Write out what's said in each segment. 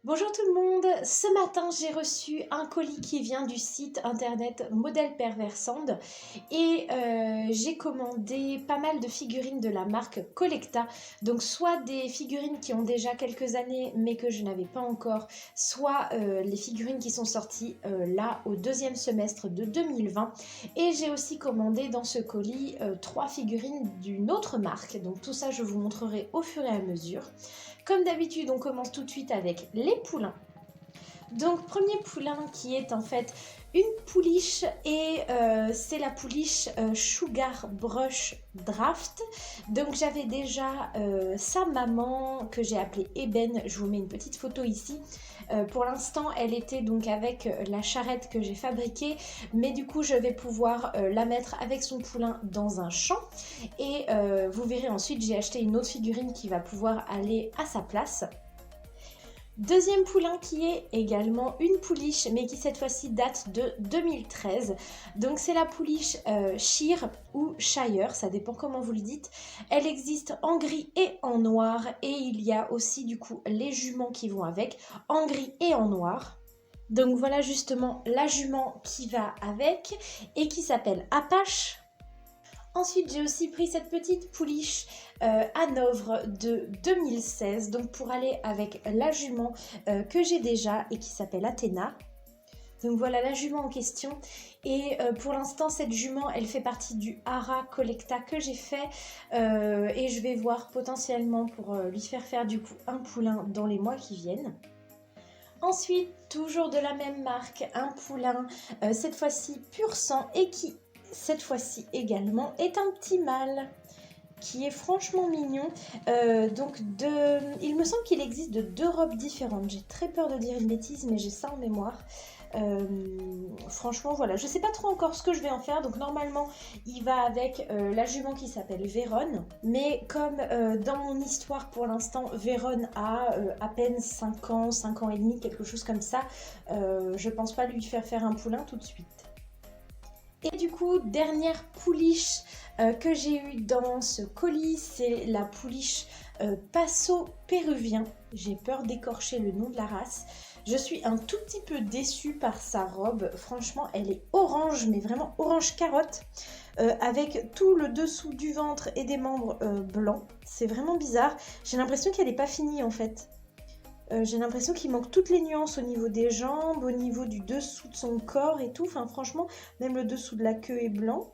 Bonjour tout le monde, ce matin j'ai reçu un colis qui vient du site internet Modèle Perversande et j'ai commandé pas mal de figurines de la marque Collecta, donc soit des figurines qui ont déjà quelques années mais que je n'avais pas encore, soit les figurines qui sont sorties là au deuxième semestre de 2020 et j'ai aussi commandé dans ce colis 3 figurines d'une autre marque, donc tout ça je vous montrerai au fur et à mesure. Comme d'habitude, on commence tout de suite avec les poulains. Donc, premier poulain qui est en fait une pouliche et c'est la pouliche Sugar Brush Draft. Donc, j'avais déjà sa maman que j'ai appelée Eben. Je vous mets une petite photo ici. Pour l'instant, elle était donc avec la charrette que j'ai fabriquée, mais du coup, je vais pouvoir la mettre avec son poulain dans un champ. Et vous verrez ensuite, j'ai acheté une autre figurine qui va pouvoir aller à sa place. Deuxième poulain qui est également une pouliche, mais qui cette fois-ci date de 2013. Donc c'est la pouliche Shire ou Shire, ça dépend comment vous le dites. Elle existe en gris et en noir, et il y a aussi du coup les juments qui vont avec, en gris et en noir. Donc voilà justement la jument qui va avec et qui s'appelle Apache. Ensuite, j'ai aussi pris cette petite pouliche Hanovre de 2016, donc pour aller avec la jument que j'ai déjà et qui s'appelle Athéna. Donc voilà la jument en question et pour l'instant cette jument elle fait partie du Hara Collecta que j'ai fait et je vais voir potentiellement pour lui faire du coup un poulain dans les mois qui viennent. Ensuite, toujours de la même marque, un poulain, cette fois-ci pur sang et qui cette fois-ci également est un petit mâle qui est franchement mignon. Il me semble qu'il existe de 2 robes différentes. J'ai très peur de dire une bêtise, mais j'ai ça en mémoire. Franchement, voilà. Je sais pas trop encore ce que je vais en faire. Donc normalement, il va avec la jument qui s'appelle Véronne. Mais comme dans mon histoire pour l'instant, Véronne a à peine 5 ans, 5 ans et demi, quelque chose comme ça, je pense pas lui faire un poulain tout de suite. Et du coup, dernière pouliche que j'ai eue dans ce colis, c'est la pouliche Paso péruvien. J'ai peur d'écorcher le nom de la race. Je suis un tout petit peu déçue par sa robe. Franchement, elle est orange, mais vraiment orange carotte, avec tout le dessous du ventre et des membres blancs. C'est vraiment bizarre. J'ai l'impression qu'elle n'est pas finie en fait. J'ai l'impression qu'il manque toutes les nuances au niveau des jambes, au niveau du dessous de son corps et tout. Enfin, franchement, même le dessous de la queue est blanc.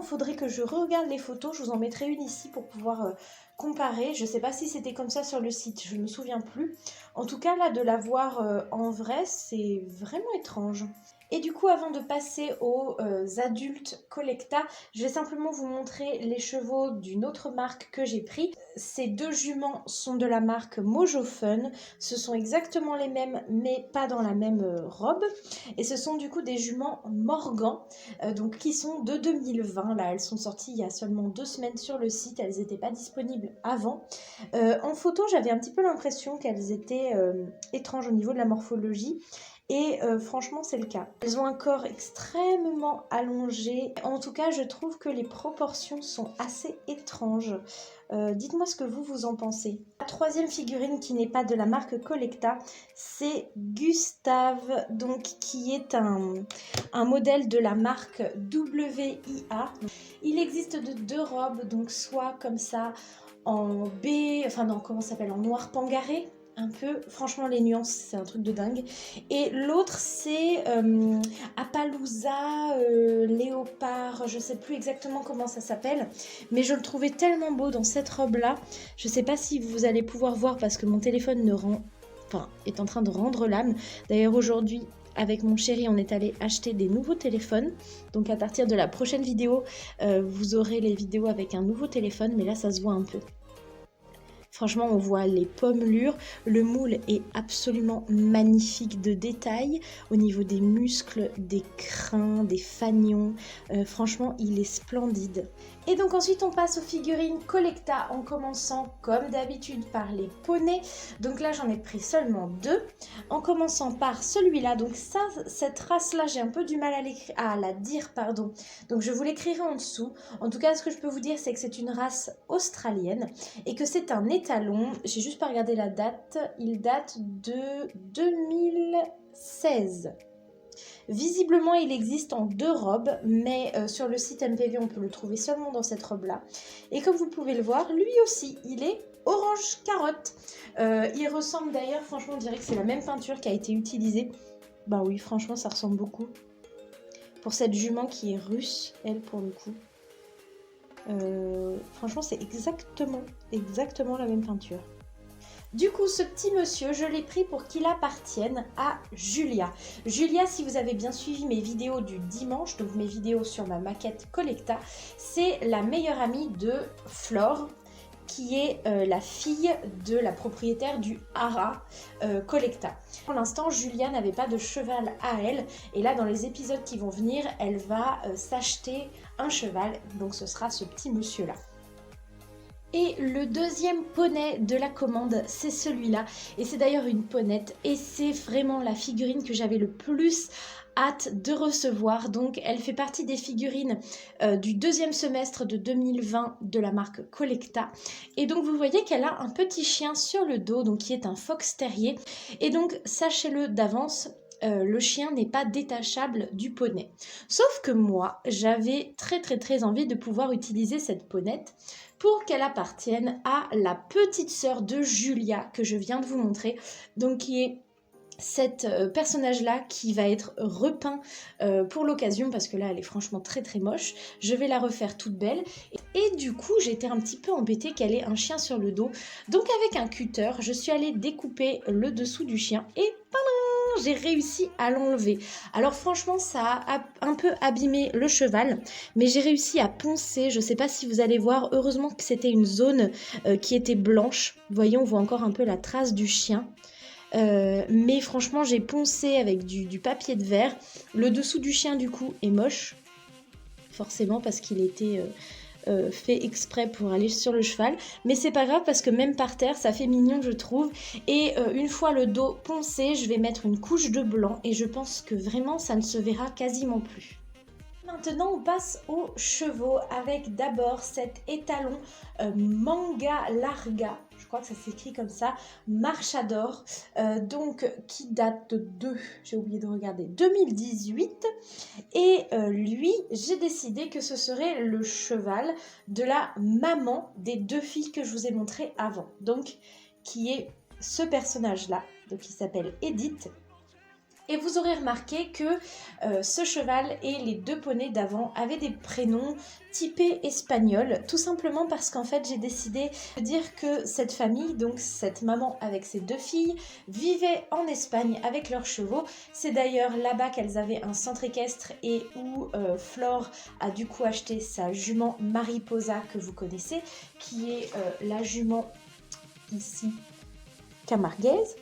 Faudrait que je regarde les photos. Je vous en mettrai une ici pour pouvoir comparer. Je sais pas si c'était comme ça sur le site, je me souviens plus. En tout cas, là, de la voir en vrai, c'est vraiment étrange. Et du coup, avant de passer aux adultes Collecta, je vais simplement vous montrer les chevaux d'une autre marque que j'ai pris. Ces 2 juments sont de la marque Mojo Fun. Ce sont exactement les mêmes, mais pas dans la même robe. Et ce sont du coup des juments Morgan, donc qui sont de 2020. Là, elles sont sorties il y a seulement 2 semaines sur le site. Elles n'étaient pas disponibles avant. En photo, j'avais un petit peu l'impression qu'elles étaient étranges au niveau de la morphologie. Et franchement, c'est le cas. Elles ont un corps extrêmement allongé. En tout cas, je trouve que les proportions sont assez étranges. Dites-moi ce que vous en pensez. La troisième figurine qui n'est pas de la marque Collecta, c'est Gustave, donc qui est un modèle de la marque WIA. Il existe de 2 robes, donc soit comme ça en B, enfin non, comment ça s'appelle, en noir pangaré. Un peu, franchement les nuances c'est un truc de dingue. Et l'autre c'est Appaloosa léopard, je sais plus exactement comment ça s'appelle, mais je le trouvais tellement beau dans cette robe là. Je sais pas si vous allez pouvoir voir parce que mon téléphone est en train de rendre l'âme. D'ailleurs aujourd'hui avec mon chéri on est allé acheter des nouveaux téléphones, donc à partir de la prochaine vidéo vous aurez les vidéos avec un nouveau téléphone, mais là ça se voit un peu. Franchement, on voit les pommelures. Le moule est absolument magnifique de détails au niveau des muscles, des crins, des fanions. Franchement, il est splendide. Et donc ensuite, on passe aux figurines Collecta en commençant comme d'habitude par les poneys. Donc là, j'en ai pris seulement 2. En commençant par celui-là. Donc ça, cette race-là, j'ai un peu du mal à la dire, pardon. Donc je vous l'écrirai en dessous. En tout cas, ce que je peux vous dire, c'est que c'est une race australienne et que c'est un étalon, j'ai juste pas regardé la date, il date de 2016. Visiblement, il existe en 2 robes, mais sur le site MPV, on peut le trouver seulement dans cette robe-là. Et comme vous pouvez le voir, lui aussi, il est orange carotte. Il ressemble d'ailleurs, franchement, on dirait que c'est la même peinture qui a été utilisée. Bah oui, franchement, ça ressemble beaucoup. Pour cette jument qui est russe, elle, pour le coup. Franchement, c'est exactement la même peinture. Du coup, ce petit monsieur, je l'ai pris pour qu'il appartienne à Julia. Julia, si vous avez bien suivi mes vidéos du dimanche, donc mes vidéos sur ma maquette Collecta, c'est la meilleure amie de Flore, qui est la fille de la propriétaire du Hara Collecta. Pour l'instant, Julia n'avait pas de cheval à elle, et là, dans les épisodes qui vont venir, elle va s'acheter un cheval, donc ce sera ce petit monsieur-là. Et le deuxième poney de la commande, c'est celui-là. Et c'est d'ailleurs une ponette. Et c'est vraiment la figurine que j'avais le plus hâte de recevoir. Donc elle fait partie des figurines du deuxième semestre de 2020 de la marque Collecta. Et donc vous voyez qu'elle a un petit chien sur le dos, donc qui est un fox terrier. Et donc sachez-le d'avance, le chien n'est pas détachable du poney. Sauf que moi, j'avais très envie de pouvoir utiliser cette ponette pour qu'elle appartienne à la petite sœur de Julia que je viens de vous montrer, donc qui est cet personnage-là qui va être repeint pour l'occasion, parce que là elle est franchement très moche. Je vais la refaire toute belle. Et du coup j'étais un petit peu embêtée qu'elle ait un chien sur le dos. Donc avec un cutter, je suis allée découper le dessous du chien et j'ai réussi à l'enlever. Alors franchement ça a un peu abîmé le cheval, mais j'ai réussi à poncer. Je sais pas si vous allez voir, heureusement que c'était une zone qui était blanche. Vous voyez, on voit encore un peu la trace du chien. Mais franchement j'ai poncé avec du papier de verre. Le dessous du chien du coup est moche, forcément parce qu'il était fait exprès pour aller sur le cheval, mais c'est pas grave parce que même par terre ça fait mignon je trouve. Et une fois le dos poncé, je vais mettre une couche de blanc et je pense que vraiment ça ne se verra quasiment plus. Maintenant on passe aux chevaux avec d'abord cet étalon Manga Larga, je crois que ça s'écrit comme ça, Marchador, donc qui date de, j'ai oublié de regarder, 2018. Et lui, j'ai décidé que ce serait le cheval de la maman des 2 filles que je vous ai montrées avant, donc qui est ce personnage-là, donc qui s'appelle Edith. Et vous aurez remarqué que ce cheval et les 2 poneys d'avant avaient des prénoms typés espagnols, tout simplement parce qu'en fait j'ai décidé de dire que cette famille, donc cette maman avec ses 2 filles, vivait en Espagne avec leurs chevaux. C'est d'ailleurs là-bas qu'elles avaient un centre équestre et où Flore a du coup acheté sa jument Mariposa que vous connaissez, qui est la jument ici camarguaise.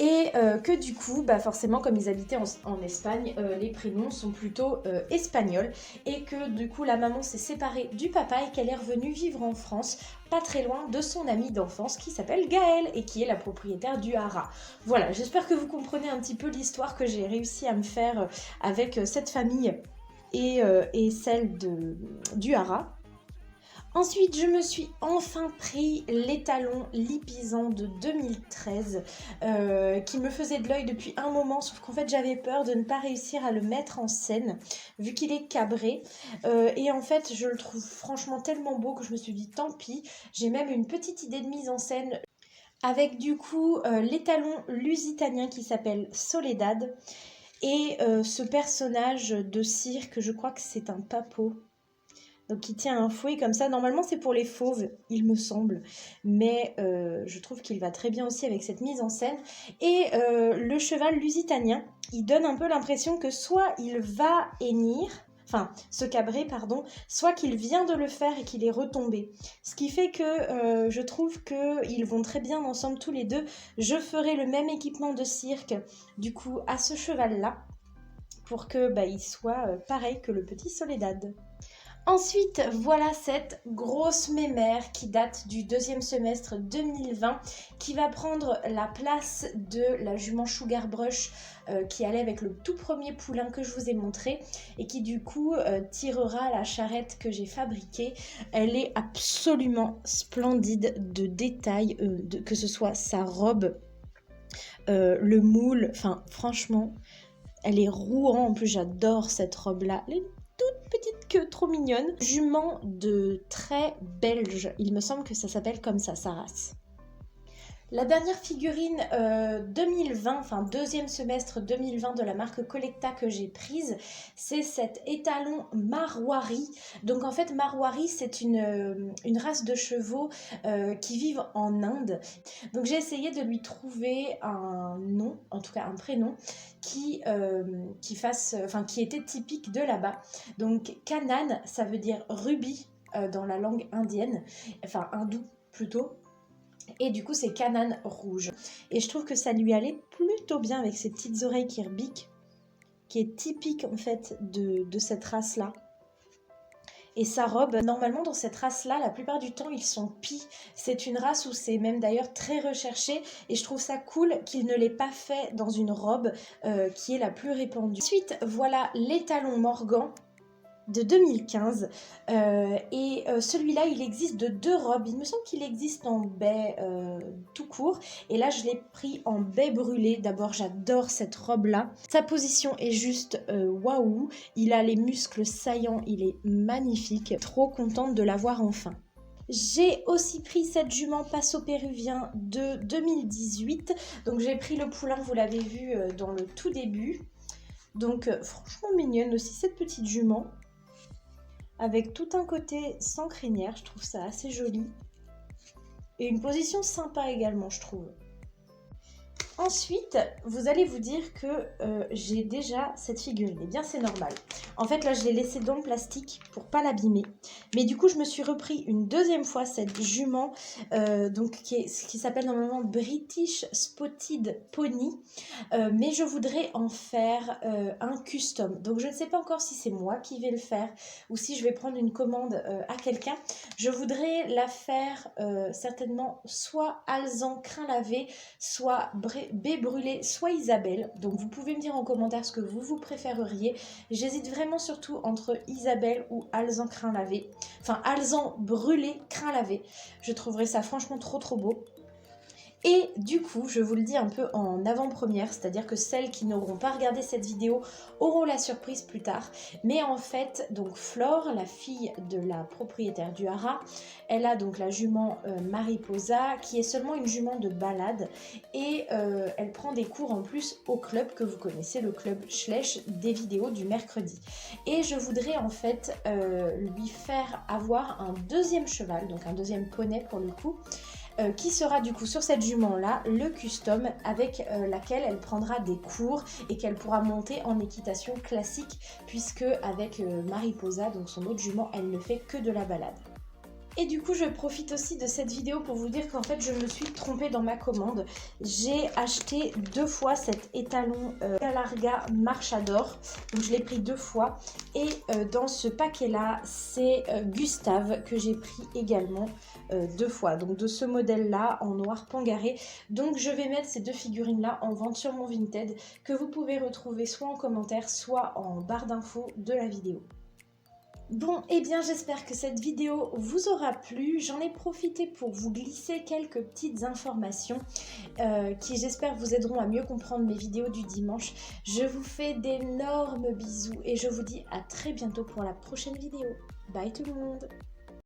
Et que du coup, bah forcément, comme ils habitaient en Espagne, les prénoms sont plutôt espagnols. Et que du coup, la maman s'est séparée du papa et qu'elle est revenue vivre en France, pas très loin de son amie d'enfance qui s'appelle Gaëlle et qui est la propriétaire du Hara. Voilà, j'espère que vous comprenez un petit peu l'histoire que j'ai réussi à me faire avec cette famille et celle du Hara. Ensuite, je me suis enfin pris l'étalon Lipizzan de 2013 qui me faisait de l'œil depuis un moment, sauf qu'en fait j'avais peur de ne pas réussir à le mettre en scène vu qu'il est cabré. Et en fait, je le trouve franchement tellement beau que je me suis dit tant pis. J'ai même une petite idée de mise en scène avec du coup l'étalon lusitanien qui s'appelle Soledad et ce personnage de cirque, je crois que c'est un papot. Donc qui tient un fouet comme ça. Normalement c'est pour les fauves, il me semble. Mais je trouve qu'il va très bien aussi avec cette mise en scène. Et le cheval lusitanien, il donne un peu l'impression que soit il va hennir, enfin se cabrer pardon, soit qu'il vient de le faire et qu'il est retombé. Ce qui fait que je trouve qu'ils vont très bien ensemble tous les deux. Je ferai le même équipement de cirque du coup à ce cheval là pour que il soit pareil que le petit Soledad. Ensuite, voilà cette grosse mémère qui date du deuxième semestre 2020 qui va prendre la place de la jument Sugar Brush qui allait avec le tout premier poulain que je vous ai montré et qui du coup tirera la charrette que j'ai fabriquée. Elle est absolument splendide de détails, que ce soit sa robe, le moule, enfin franchement, elle est rouant. En plus, j'adore cette robe-là. Elle est toute petite queue, trop mignonne. Jument de trait belge. Il me semble que ça s'appelle comme ça, sa race. La dernière figurine 2020, enfin deuxième semestre 2020 de la marque Collecta que j'ai prise, c'est cet étalon Marwari. Donc en fait Marwari c'est une race de chevaux qui vivent en Inde. Donc j'ai essayé de lui trouver un nom, en tout cas un prénom, qui était typique de là-bas. Donc Kanan, ça veut dire rubis dans la langue indienne, enfin hindoue plutôt. Et du coup, c'est Kanan rouge. Et je trouve que ça lui allait plutôt bien avec ses petites oreilles qui rebiquent, qui est typique en fait de cette race-là. Et sa robe, normalement dans cette race-là, la plupart du temps, ils sont pis. C'est une race où c'est même d'ailleurs très recherché. Et je trouve ça cool qu'il ne l'ait pas fait dans une robe qui est la plus répandue. Ensuite, voilà l'étalon Morgan de 2015 celui-là il existe de deux robes. Il me semble qu'il existe en baie tout court et là je l'ai pris en baie brûlée. D'abord j'adore cette robe là, sa position est juste waouh, il a les muscles saillants, il est magnifique, trop contente de l'avoir enfin. J'ai aussi pris cette jument Paso péruvien de 2018, donc j'ai pris le poulain, vous l'avez vu dans le tout début, donc franchement mignonne aussi cette petite jument, avec tout un côté sans crinière, je trouve ça assez joli. Et une position sympa également, je trouve. Ensuite, vous allez vous dire que j'ai déjà cette figurine. Eh bien, c'est normal. En fait, là, je l'ai laissée dans le plastique pour pas l'abîmer. Mais du coup, je me suis repris une deuxième fois cette jument qui s'appelle normalement British Spotted Pony. Mais je voudrais en faire un custom. Donc, je ne sais pas encore si c'est moi qui vais le faire ou si je vais prendre une commande à quelqu'un. Je voudrais la faire certainement soit Alezan crin lavé, soit baie brûlée, soit Isabelle. Donc vous pouvez me dire en commentaire ce que vous préféreriez. J'hésite vraiment surtout entre Isabelle ou Alezan crin lavé. Enfin Alezan brûlé crin lavé. Je trouverais ça franchement trop beau. Et du coup, je vous le dis un peu en avant-première, c'est-à-dire que celles qui n'auront pas regardé cette vidéo auront la surprise plus tard. Mais en fait, donc Flore, la fille de la propriétaire du haras, elle a donc la jument Mariposa, qui est seulement une jument de balade. Et elle prend des cours en plus au club que vous connaissez, le club Schleich, des vidéos du mercredi. Et je voudrais en fait lui faire avoir un deuxième cheval, donc un deuxième poney pour le coup, qui sera du coup sur cette jument là le custom avec laquelle elle prendra des cours et qu'elle pourra monter en équitation classique, puisque avec Mariposa, donc son autre jument, elle ne fait que de la balade. Et du coup je profite aussi de cette vidéo pour vous dire qu'en fait je me suis trompée dans ma commande. J'ai acheté deux fois cet étalon Galarga Marchador, donc je l'ai pris deux fois. Et dans ce paquet là c'est Gustave que j'ai pris également deux fois, donc de ce modèle là en noir pangaré. Donc je vais mettre ces deux figurines là en vente sur mon Vinted, que vous pouvez retrouver soit en commentaire soit en barre d'infos de la vidéo. Bon, et bien j'espère que cette vidéo vous aura plu. J'en ai profité pour vous glisser quelques petites informations qui j'espère vous aideront à mieux comprendre mes vidéos du dimanche. Je vous fais d'énormes bisous et je vous dis à très bientôt pour la prochaine vidéo. Bye tout le monde!